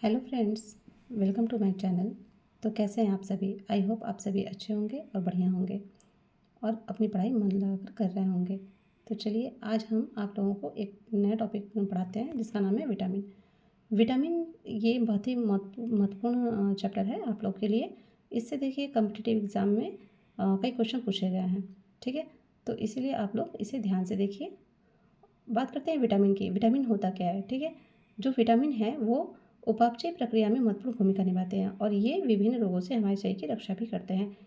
Hello friends, welcome to my channel. तो कैसे हैं आप सभी? आई होप आप सभी अच्छे होंगे और बढ़िया होंगे और अपनी पढ़ाई मन लगाकर कर रहे होंगे। तो चलिए आज हम आप लोगों को एक नया टॉपिक पढ़ाते हैं जिसका नाम है विटामिन। विटामिन ये बहुत ही महत्वपूर्ण चैप्टर है आप लोग के लिए। इससे देखिए कम्पिटिटिव एग्ज़ाम में कई क्वेश्चन पूछे गए हैं। ठीक है, तो इसीलिए आप लोग इसे ध्यान से देखिए। बात करते हैं विटामिन की। विटामिन होता क्या है? ठीक है, जो विटामिन है वो उपापचय प्रक्रिया में महत्वपूर्ण भूमिका निभाते हैं और ये विभिन्न रोगों से हमारे शरीर की रक्षा भी करते हैं।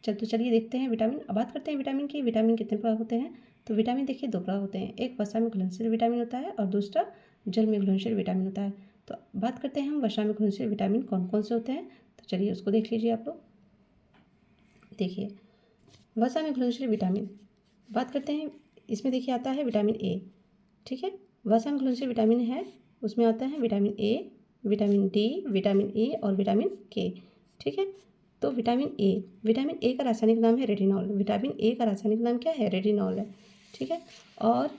चलिए देखते हैं विटामिन। अब बात करते हैं विटामिन की। विटामिन कितने प्रकार होते हैं? तो विटामिन देखिए दो प्रकार होते हैं, एक वसा में घुलनशील विटामिन होता है और दूसरा जल में घुलनशील विटामिन होता है। तो बात करते हैं हम वसा में घुलनशील विटामिन कौन कौन से होते हैं। तो चलिए उसको देख लीजिए आप लोग। देखिए वसा में घुलनशील विटामिन बात करते हैं, इसमें देखिए आता है विटामिन ए। ठीक है, वसा में घुलनशील विटामिन है, उसमें आता है vitamin A, vitamin D, vitamin E और विटामिन के। ठीक है, तो विटामिन ए का रासायनिक नाम है रेटिनॉल। विटामिन ए का रासायनिक नाम क्या है? रेटिनॉल है। ठीक है, और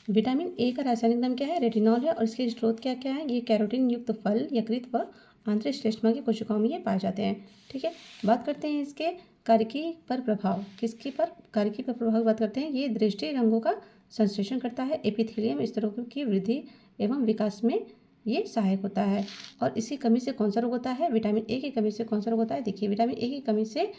विटामिन ए का रासायनिक नाम क्या है? रेटिनॉल है और इसके स्रोत क्या क्या है? ये कैरोटीन युक्त फल, यकृत व आंतरिक श्लेष्मा की कोशिकाओं में ये पाए जाते हैं। ठीक है, बात करते हैं इसके कार्यकी पर प्रभाव। किसके पर? कार्यकी पर प्रभाव बात करते हैं। ये दृष्टि रंगों का संश्लेषण करता है, एपिथेलियम स्तरों की वृद्धि एवं विकास में ये सहायक होता है। और इसकी कमी से कौन सा रोग होता है? विटामिन ए की कमी से कौन सा रोग होता है? देखिए विटामिन ए की कमी से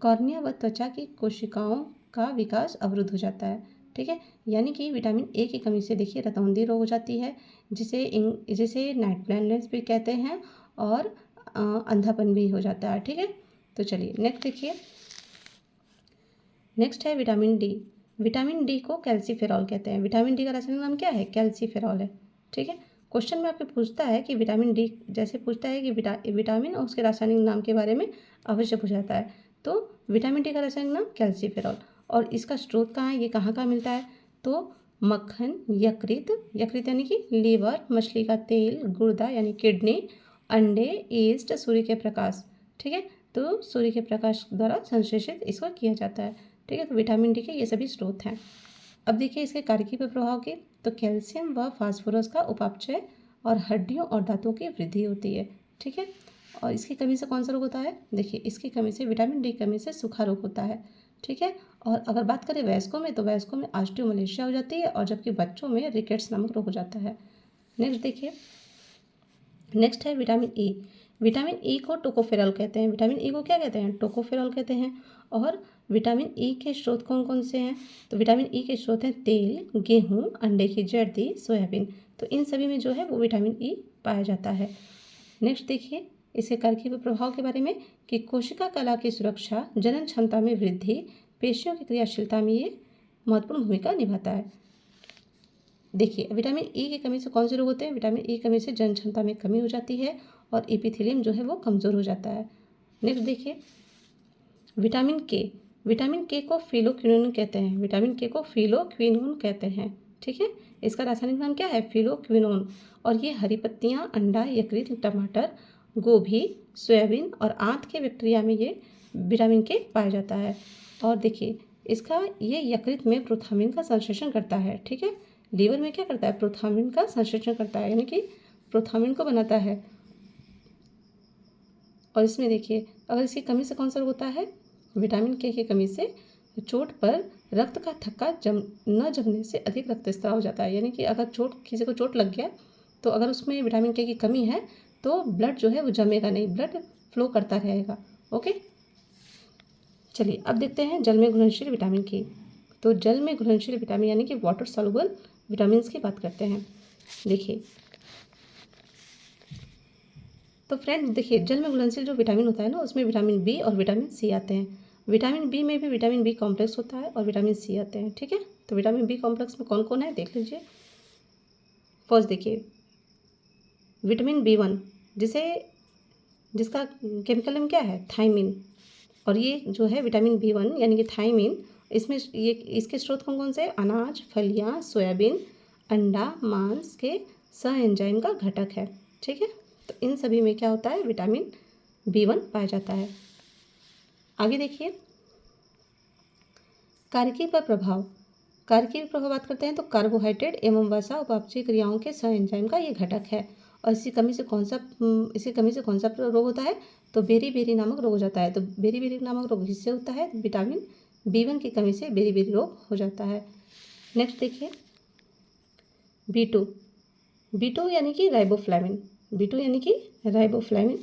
कॉर्निया व त्वचा की कोशिकाओं का विकास अवरुद्ध हो जाता है। ठीक है, यानी कि विटामिन ए की कमी से देखिए रतौंधी रोग हो जाती है, जिसे नाइट ब्लाइंडनेस भी कहते हैं और अंधापन भी हो जाता है। ठीक है, तो चलिए नेक्स्ट देखिए। नेक्स्ट है विटामिन डी। विटामिन डी को कैल्सीफेरॉल कहते हैं। विटामिन डी का रासायनिक नाम क्या है? कैल्सीफेरॉल है। ठीक है, क्वेश्चन में आपको पूछता है कि विटामिन डी, जैसे पूछता है कि विटामिन और उसके रासायनिक नाम के बारे में अवश्य पूछा जाता है। तो विटामिन डी का रासायनिक नाम कैल्सीफेरॉल, और इसका स्रोत कहाँ है? ये कहाँ कहाँ मिलता है? तो मक्खन, यकृत यानी कि लीवर, मछली का तेल, गुर्दा यानी किडनी, अंडे, ईस्ट, सूर्य के प्रकाश। ठीक है, तो सूर्य के प्रकाश द्वारा संश्लेषित इसको किया जाता है। ठीक है, तो विटामिन डी के ये सभी स्रोत हैं। अब देखिए इसके कार्यकी पर प्रभाव के। तो कैल्शियम व फास्फोरस का उपापचय और हड्डियों और दांतों की वृद्धि होती है। ठीक है, और इसकी कमी से कौन सा रोग होता है? देखिए इसकी कमी से, विटामिन डी की कमी से सूखा रोग होता है। ठीक है, और अगर बात करें वयस्कों में, तो वयस्कों में ऑस्टियोमलेशिया हो जाती है और जबकि बच्चों में रिकेट्स नामक रोग हो जाता है। नेक्स्ट देखिए, नेक्स्ट है विटामिन ई। विटामिन ई को टोकोफेरॉल कहते हैं। विटामिन ई को क्या कहते हैं? टोकोफेरॉल कहते हैं। और विटामिन ई के स्रोत कौन कौन से हैं? तो विटामिन ई के स्रोत हैं तेल, गेहूँ, अंडे की जर्दी, सोयाबीन। तो इन सभी में जो है वो विटामिन ई पाया जाता है। नेक्स्ट देखिए इसके कार्यकी प्रभाव के बारे में कि कोशिका कला की सुरक्षा, जनन क्षमता में वृद्धि, पेशियों की क्रियाशीलता में ये महत्वपूर्ण भूमिका निभाता है। देखिए विटामिन ई की कमी से कौन से रोग होते हैं? विटामिन ई की कमी से जनन क्षमता में कमी हो जाती है और एपिथेलियम जो है वो कमज़ोर हो जाता है। नेक्स्ट देखिए विटामिन के। विटामिन के को फिलोक्विनोन कहते हैं। विटामिन के को फिलोक्विनोन कहते हैं। ठीक है, इसका रासायनिक नाम क्या है? फिलोक्विनोन। और ये हरी पत्तियाँ, अंडा, यकृत, टमाटर, गोभी, सोयाबीन और आंत के बैक्टीरिया में ये विटामिन के पाया जाता है। और देखिए इसका ये यकृत में प्रोथामिन का संश्लेषण करता है। ठीक है, लीवर में क्या करता है? प्रोथामिन का संश्लेषण करता है, यानी कि प्रोथामिन को बनाता है। और इसमें देखिए अगर इसकी कमी से कौन सा रोग होता है? विटामिन के की कमी से चोट पर रक्त का थक्का न जमने से अधिक रक्तस्राव हो जाता है। यानी कि अगर किसी को चोट लग गया तो अगर उसमें विटामिन के की कमी है तो ब्लड जो है वो जमेगा नहीं, ब्लड फ्लो करता रहेगा। ओके, चलिए अब देखते हैं जल में घुलनशील विटामिन की। तो जल में घुलनशील विटामिन यानी कि वाटर सॉल्युबल विटामिन की बात करते हैं। देखिए तो फ्रेंड्स देखिए जल में घुलनशील जो विटामिन होता है ना, उसमें विटामिन बी और विटामिन सी आते हैं। विटामिन बी में भी विटामिन बी कॉम्प्लेक्स होता है और विटामिन सी आते हैं। ठीक है, तो विटामिन बी कॉम्प्लेक्स में कौन कौन है देख लीजिए। फर्स्ट देखिए विटामिन बी1, जिसका केमिकल नेम क्या है? थायमिन। और ये जो है विटामिन बी1 यानी कि थायमिन, इसमें ये इसके स्रोत कौन कौन से? अनाज, फलियाँ, सोयाबीन, अंडा, मांस के सह एंजाइम का घटक है। ठीक है, तो इन सभी में क्या होता है? विटामिन बी1 पाया जाता है। आगे देखिए कार्यकी पर प्रभाव। कार्य की प्रभाव बात करते हैं तो कार्बोहाइड्रेट एवं वसा उपापचयी क्रियाओं के सह एंजाइम का ये घटक है। और इसी कमी से कौन सा रोग होता है, तो बेरी नामक रोग हो जाता है। तो बेरी नामक रोग किससे होता है, विटामिन B1 की कमी से बेरी रोग हो जाता है। नेक्स्ट देखिए B2 यानी कि राइबोफ्लाविन। B2 यानी कि राइबोफ्लाविन,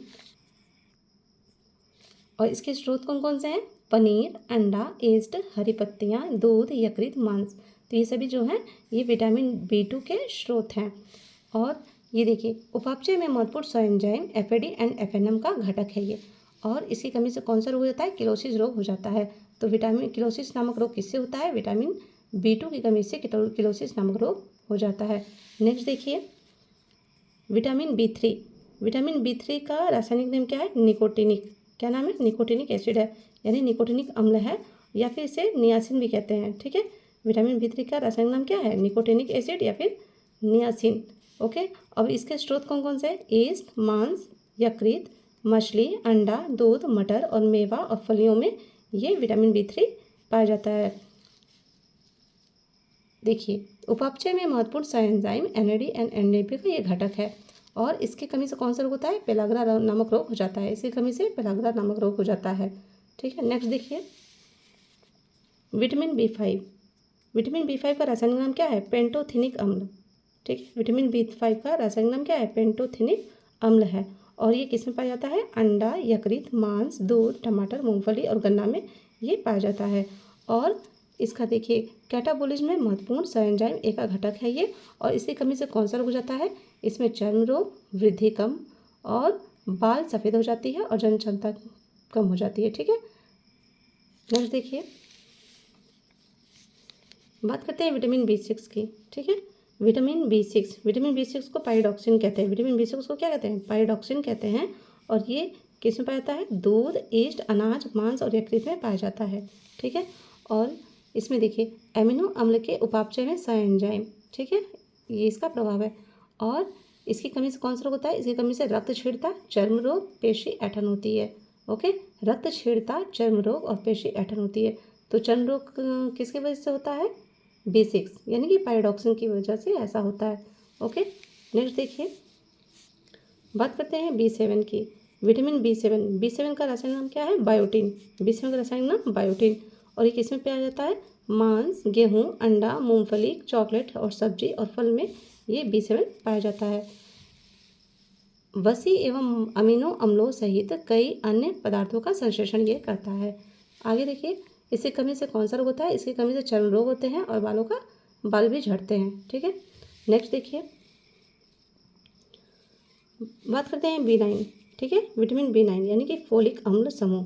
और इसके स्रोत कौन कौन से हैं, पनीर, अंडा, ईस्ट, हरी पत्तियाँ, दूध, यकृत, मांस। तो ये सभी जो हैं ये विटामिन B2 के स्रोत हैं। और ये देखिए उपापचय में महत्वपूर्ण सह-एंजाइम FAD एंड FNM का घटक है ये। और इसकी कमी से कौन सा रोग हो जाता है, किलोसिस रोग हो जाता है। तो किलोसिस नामक रोग किससे होता है, विटामिन B2 की कमी से किलोसिस नामक रोग हो जाता है। नेक्स्ट देखिए विटामिन B3 का रासायनिक नाम क्या है, निकोटिनिक। क्या नाम है, निकोटिनिक एसिड है, यानी निकोटिनिक अम्ल है, या फिर इसे नियासिन भी कहते हैं। ठीक है, विटामिन B3 का रासायनिक नाम क्या है, निकोटिनिक एसिड या फिर नियासिन। ओके, अब इसके स्रोत कौन कौन से हैं, ईस्ट, मांस, यकृत, मछली, अंडा, दूध, मटर और मेवा और फलियों में ये विटामिन B3 पाया जाता है। देखिए उपापचय में महत्वपूर्ण सह एंजाइम NAD एंड NADP का ये घटक है। और इसकी कमी से कौन सा रोग होता है, पेलाग्रा नामक रोग हो जाता है। इसकी कमी से पेलाग्रा नामक रोग हो जाता है। ठीक है, नेक्स्ट देखिए विटामिन B5 का रासायनिक नाम क्या है, पेंटोथेनिक अम्ल। ठीक है, विटामिन B5 का रासायनिक नाम क्या है, पेंटोथेनिक अम्ल है। और ये किस में पाया जाता है, अंडा, यकृत, मांस, दूध, टमाटर, मूंगफली और गन्ना में ये पाया जाता है। और इसका देखिए कैटाबोलिज्म में महत्वपूर्ण सह एंजाइम A का घटक है ये। और इसकी कमी से कौन सा रोग हो जाता है, इसमें चर्म रोग, वृद्धि कम और बाल सफ़ेद हो जाती है और जन क्षमता कम हो जाती है। ठीक है, नेक्स्ट देखिए बात करते हैं विटामिन B6 की। ठीक है, विटामिन B6 को पाइरोडॉक्सिन कहते हैं। विटामिन B6 को क्या कहते हैं, पाइरोडॉक्सिन कहते हैं। और ये किस में पाया जाता है, दूध, ईस्ट, अनाज, मांस और यकृत में पाया जाता है। ठीक है, और इसमें देखिए एमिनो अम्ल के उपापचय में सह एंजाइम। ठीक है, ये इसका प्रभाव है। और इसकी कमी से कौन सा रोग होता है, इसकी कमी से रक्तक्षीणता, चर्म रोग, पेशी ऐंठन होती है। ओके, रक्तक्षीणता, चर्म रोग और पेशी ऐंठन होती है। तो चर्म रोग किसकी वजह से होता है, B6 यानी कि पाइरोडॉक्सिन की वजह से ऐसा होता है। ओके, नेक्स्ट देखिए बात करते हैं B7 की। विटामिन B7 का रासायनिक नाम क्या है, बायोटिन। B7 का रासायनिक नाम बायोटिन। और ये किस में पाया जाता है, मांस, गेहूँ, अंडा, मूंगफली, चॉकलेट और सब्जी और फल में ये B7 पाया जाता है। वसी एवं अमीनो अम्लों सहित कई अन्य पदार्थों का संश्लेषण ये करता है। आगे देखिए इसकी कमी से कौन सा रोग होता है, इसकी कमी से चर्म रोग होते हैं और बाल भी झड़ते हैं। ठीक है, नेक्स्ट देखिए बात करते हैं B9। ठीक है, विटामिन B9 यानी कि फोलिक अम्ल समूह,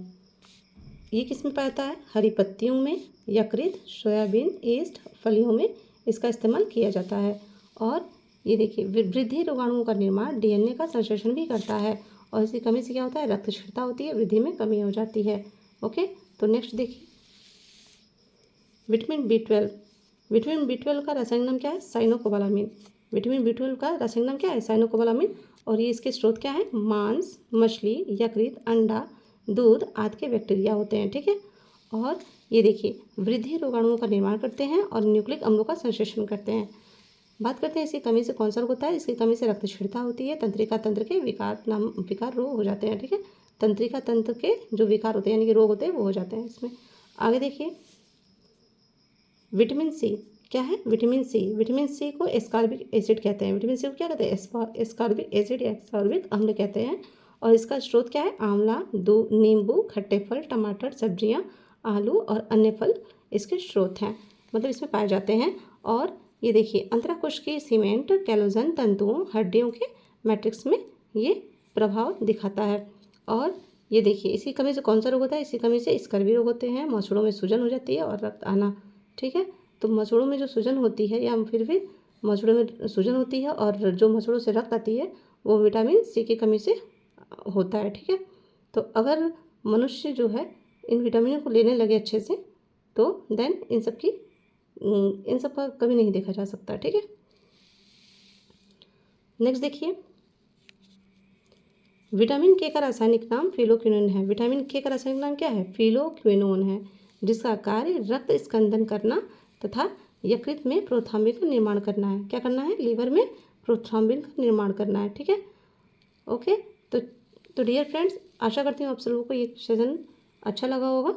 ये किस में पाया जाता है, हरी पत्तियों में, यकृत, सोयाबीन, ईस्ट, फलियों में इसका इस्तेमाल किया जाता है। और ये देखिए वृद्धि रोगाणुओं का निर्माण, DNA का संश्लेषण भी करता है। और इसकी कमी से क्या होता है, रक्तक्षीणता होती है, वृद्धि में कमी हो जाती है। ओके, तो नेक्स्ट देखिए विटामिन B12 का रासायनिक नाम क्या है, साइनोकोबालामिन। विटामिन B12 का रासायनिक नाम क्या है, साइनोकोबालामिन। और ये इसके स्रोत क्या है, मांस, मछली, यकृत, अंडा, दूध आदि के बैक्टीरिया होते हैं। ठीक है, और ये देखिए वृद्धि रोगाणुओं का निर्माण करते हैं और न्यूक्लिक अम्लों का संश्लेषण करते हैं। बात करते हैं इसकी कमी से कौन सा रोग होता है, इसकी कमी से रक्तक्षीणता होती है, तंत्रिका तंत्र के विकार रोग हो जाते हैं। ठीक है, तंत्रिका तंत्र के जो विकार होते हैं यानी कि रोग होते हैं वो हो जाते हैं इसमें। आगे देखिए विटामिन C क्या है, विटामिन C को एस्कॉर्बिक एसिड कहते हैं। विटामिन C को क्या कहते हैं, एस्कॉर्बिक एसिड या एस्कॉर्बिक अम्ल कहते हैं। और इसका स्रोत क्या है, आंवला, दूध, नींबू, खट्टे फल, टमाटर, सब्जियां, आलू और अन्य फल इसके स्रोत हैं, मतलब इसमें पाए जाते हैं। और ये देखिए अंतराकोश की सीमेंट, कैलोजन तंतुओं, हड्डियों के मैट्रिक्स में ये प्रभाव दिखाता है। और ये देखिए इसकी कमी से कौन सा रोग होता है, इसकी कमी से स्कर्वी रोग होते हैं, मसूड़ों में सूजन हो जाती है और रक्त आना। ठीक है, तो मसूड़ों में जो सूजन होती है या फिर भी मसूड़ों में सूजन होती है और जो मसूड़ों से रक्त आती है वो विटामिन C की कमी से होता है। ठीक है, तो अगर मनुष्य जो है इन विटामिनों को लेने लगे अच्छे से तो देन इन सब का कभी नहीं देखा जा सकता। ठीक है, नेक्स्ट देखिए विटामिन K का रासायनिक नाम फिलोक्विनोन है। विटामिन K का रासायनिक नाम क्या है, फिलोक्विनोन है, जिसका कार्य रक्त स्कंदन करना तथा यकृत में प्रोथ्राम्बिन का निर्माण करना है। क्या करना है? लीवर में प्रोथ्राम्बिन का निर्माण करना है। ठीक है, ओके। तो डियर फ्रेंड्स, आशा करती हूँ आप सब लोगों को ये सेशन अच्छा लगा होगा।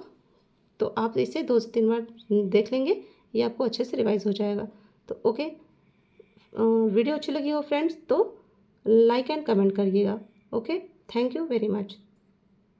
तो आप इसे 2 से 3 बार देख लेंगे, ये आपको अच्छे से रिवाइज हो जाएगा। तो ओके, वीडियो अच्छी लगी हो फ्रेंड्स तो लाइक एंड कमेंट करिएगा। Okay, thank you very much.